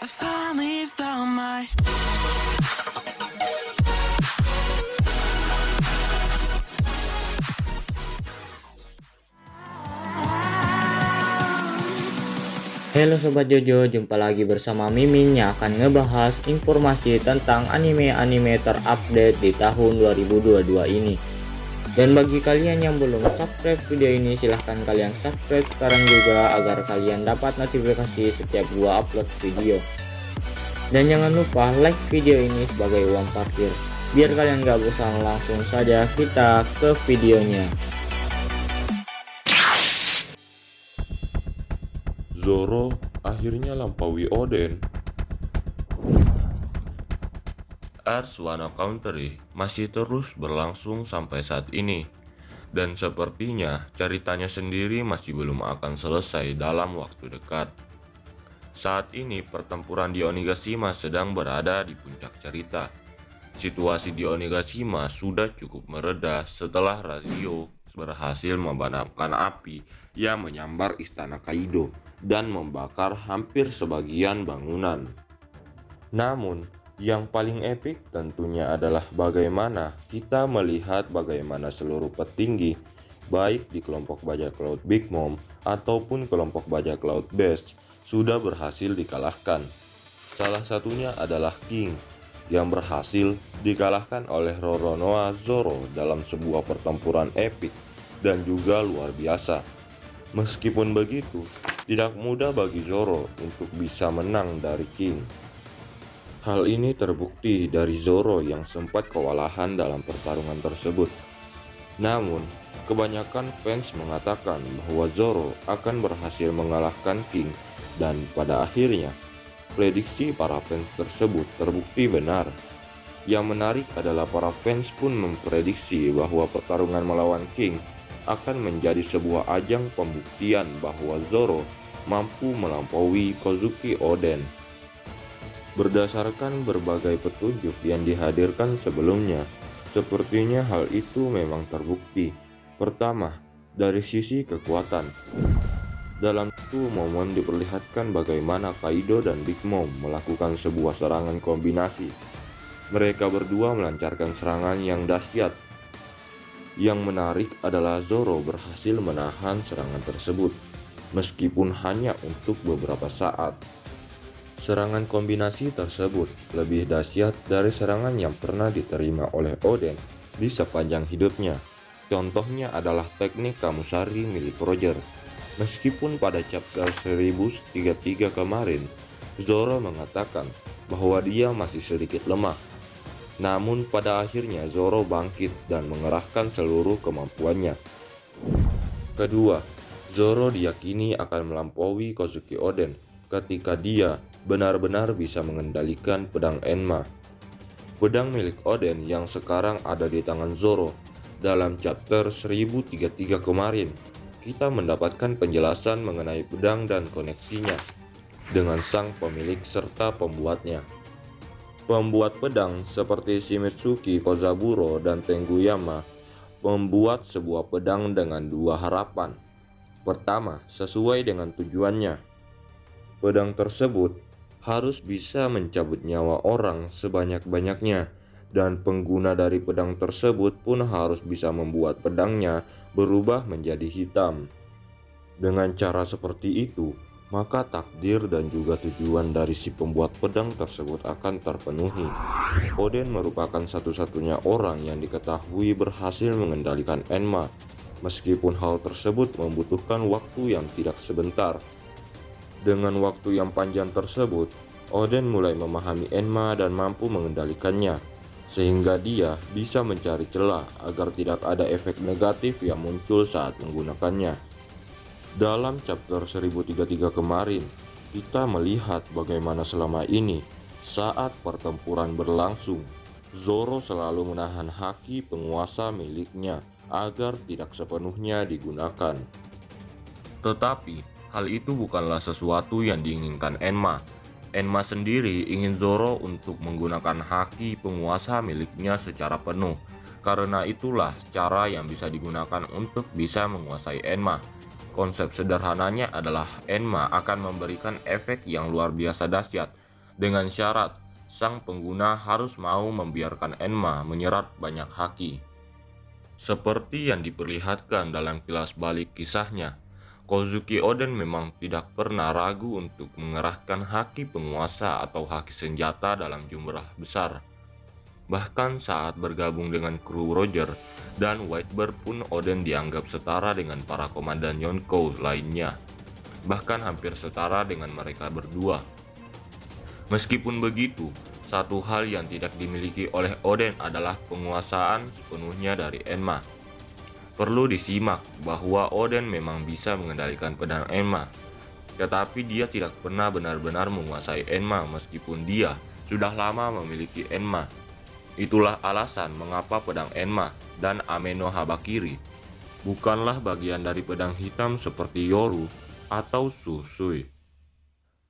I finally found my Halo Sobat Jojo, jumpa lagi bersama Mimin yang akan ngebahas informasi tentang anime-anime terupdate di tahun 2022 ini. Dan bagi kalian yang belum subscribe video ini, silahkan kalian subscribe sekarang juga agar kalian dapat notifikasi setiap gua upload video. Dan jangan lupa like video ini sebagai uang parkir, biar kalian gak bosan. Langsung saja kita ke videonya. Zoro akhirnya lampaui Oden. Ars Wano Country masih terus berlangsung sampai saat ini, dan sepertinya ceritanya sendiri masih belum akan selesai dalam waktu dekat. Saat ini pertempuran di Onigashima sedang berada di puncak cerita. Situasi di Onigashima sudah cukup mereda setelah Razio berhasil memadamkan api yang menyambar istana Kaido dan membakar hampir sebagian bangunan. Namun, yang paling epik tentunya adalah bagaimana kita melihat bagaimana seluruh petinggi, baik di kelompok bajak laut Big Mom ataupun kelompok bajak laut Beast, sudah berhasil dikalahkan. Salah satunya adalah King, yang berhasil dikalahkan oleh Roronoa Zoro dalam sebuah pertempuran epik dan juga luar biasa. Meskipun begitu, tidak mudah bagi Zoro untuk bisa menang dari King. Hal ini terbukti dari Zoro yang sempat kewalahan dalam pertarungan tersebut. Namun, kebanyakan fans mengatakan bahwa Zoro akan berhasil mengalahkan King, dan pada akhirnya prediksi para fans tersebut terbukti benar. Yang menarik adalah para fans pun memprediksi bahwa pertarungan melawan King akan menjadi sebuah ajang pembuktian bahwa Zoro mampu melampaui Kozuki Oden. Berdasarkan berbagai petunjuk yang dihadirkan sebelumnya, sepertinya hal itu memang terbukti. Pertama, dari sisi kekuatan. Dalam satu momen diperlihatkan bagaimana Kaido dan Big Mom melakukan sebuah serangan kombinasi. Mereka berdua melancarkan serangan yang dahsyat. Yang menarik adalah Zoro berhasil menahan serangan tersebut, meskipun hanya untuk beberapa saat. Serangan kombinasi tersebut lebih dahsyat dari serangan yang pernah diterima oleh Oden di sepanjang hidupnya. Contohnya adalah teknik Kamusari milik Roger. Meskipun pada chapter 1033 kemarin, Zoro mengatakan bahwa dia masih sedikit lemah. Namun pada akhirnya Zoro bangkit dan mengerahkan seluruh kemampuannya. Kedua, Zoro diyakini akan melampaui Kozuki Oden ketika dia benar-benar bisa mengendalikan pedang Enma. Pedang milik Oden yang sekarang ada di tangan Zoro. Dalam chapter 1033 kemarin, kita mendapatkan penjelasan mengenai pedang dan koneksinya dengan sang pemilik serta pembuatnya. Pembuat pedang seperti Shimizuki Kozaburo dan Tengguyama membuat sebuah pedang dengan dua harapan. Pertama, sesuai dengan tujuannya. Pedang tersebut harus bisa mencabut nyawa orang sebanyak-banyaknya, dan pengguna dari pedang tersebut pun harus bisa membuat pedangnya berubah menjadi hitam. Dengan cara seperti itu, maka takdir dan juga tujuan dari si pembuat pedang tersebut akan terpenuhi. Oden merupakan satu-satunya orang yang diketahui berhasil mengendalikan Enma, meskipun hal tersebut membutuhkan waktu yang tidak sebentar. Dengan waktu yang panjang tersebut, Oden mulai memahami Enma dan mampu mengendalikannya, sehingga dia bisa mencari celah agar tidak ada efek negatif yang muncul saat menggunakannya. Dalam chapter 1033 kemarin, kita melihat bagaimana selama ini saat pertempuran berlangsung, Zoro selalu menahan haki penguasa miliknya agar tidak sepenuhnya digunakan. Tetapi, hal itu bukanlah sesuatu yang diinginkan Enma. Enma sendiri ingin Zoro untuk menggunakan haki penguasa miliknya secara penuh. Karena itulah cara yang bisa digunakan untuk bisa menguasai Enma. Konsep sederhananya adalah Enma akan memberikan efek yang luar biasa dahsyat dengan syarat sang pengguna harus mau membiarkan Enma menyerap banyak haki. Seperti yang diperlihatkan dalam kilas balik kisahnya, Kozuki Oden memang tidak pernah ragu untuk mengerahkan haki penguasa atau haki senjata dalam jumlah besar. Bahkan saat bergabung dengan kru Roger dan Whitebird pun Oden dianggap setara dengan para komandan Yonkou lainnya, bahkan hampir setara dengan mereka berdua. Meskipun begitu, satu hal yang tidak dimiliki oleh Oden adalah penguasaan sepenuhnya dari Enma. Perlu disimak bahwa Oden memang bisa mengendalikan pedang Enma, tetapi dia tidak pernah benar-benar menguasai Enma meskipun dia sudah lama memiliki Enma. Itulah alasan mengapa pedang Enma dan Ame no Habakiri bukanlah bagian dari pedang hitam seperti Yoru atau Susui.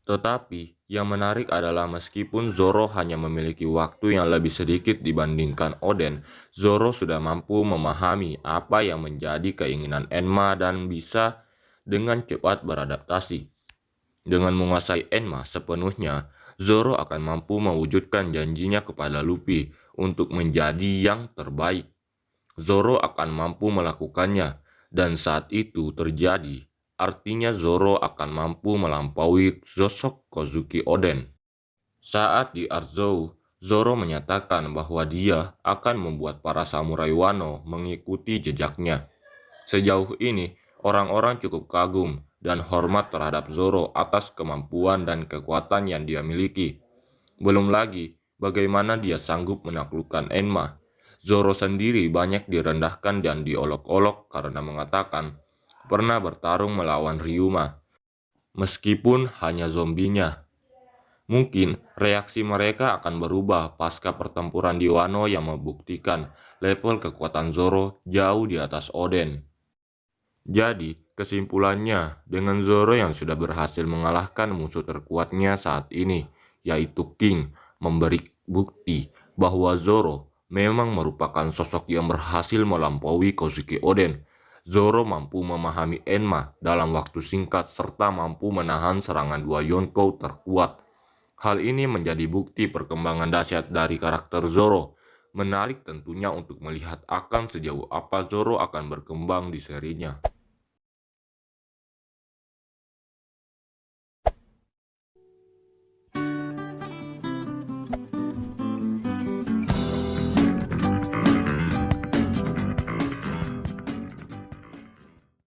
Tetapi yang menarik adalah meskipun Zoro hanya memiliki waktu yang lebih sedikit dibandingkan Oden, Zoro sudah mampu memahami apa yang menjadi keinginan Enma dan bisa dengan cepat beradaptasi. Dengan menguasai Enma sepenuhnya, Zoro akan mampu mewujudkan janjinya kepada Luffy untuk menjadi yang terbaik. Zoro akan mampu melakukannya, dan saat itu terjadi, artinya Zoro akan mampu melampaui sosok Kozuki Oden. Saat di Arzou, Zoro menyatakan bahwa dia akan membuat para samurai Wano mengikuti jejaknya. Sejauh ini, orang-orang cukup kagum dan hormat terhadap Zoro atas kemampuan dan kekuatan yang dia miliki. Belum lagi, bagaimana dia sanggup menaklukkan Enma. Zoro sendiri banyak direndahkan dan diolok-olok karena mengatakan pernah bertarung melawan Ryuma, meskipun hanya zombinya. Mungkin reaksi mereka akan berubah pasca pertempuran di Wano yang membuktikan level kekuatan Zoro jauh di atas Oden. Jadi, kesimpulannya, dengan Zoro yang sudah berhasil mengalahkan musuh terkuatnya saat ini, yaitu King, memberi bukti bahwa Zoro memang merupakan sosok yang berhasil melampaui Kozuki Oden. Zoro mampu memahami Enma dalam waktu singkat serta mampu menahan serangan dua Yonkou terkuat. Hal ini menjadi bukti perkembangan dahsyat dari karakter Zoro. Menarik tentunya untuk melihat akan sejauh apa Zoro akan berkembang di serinya.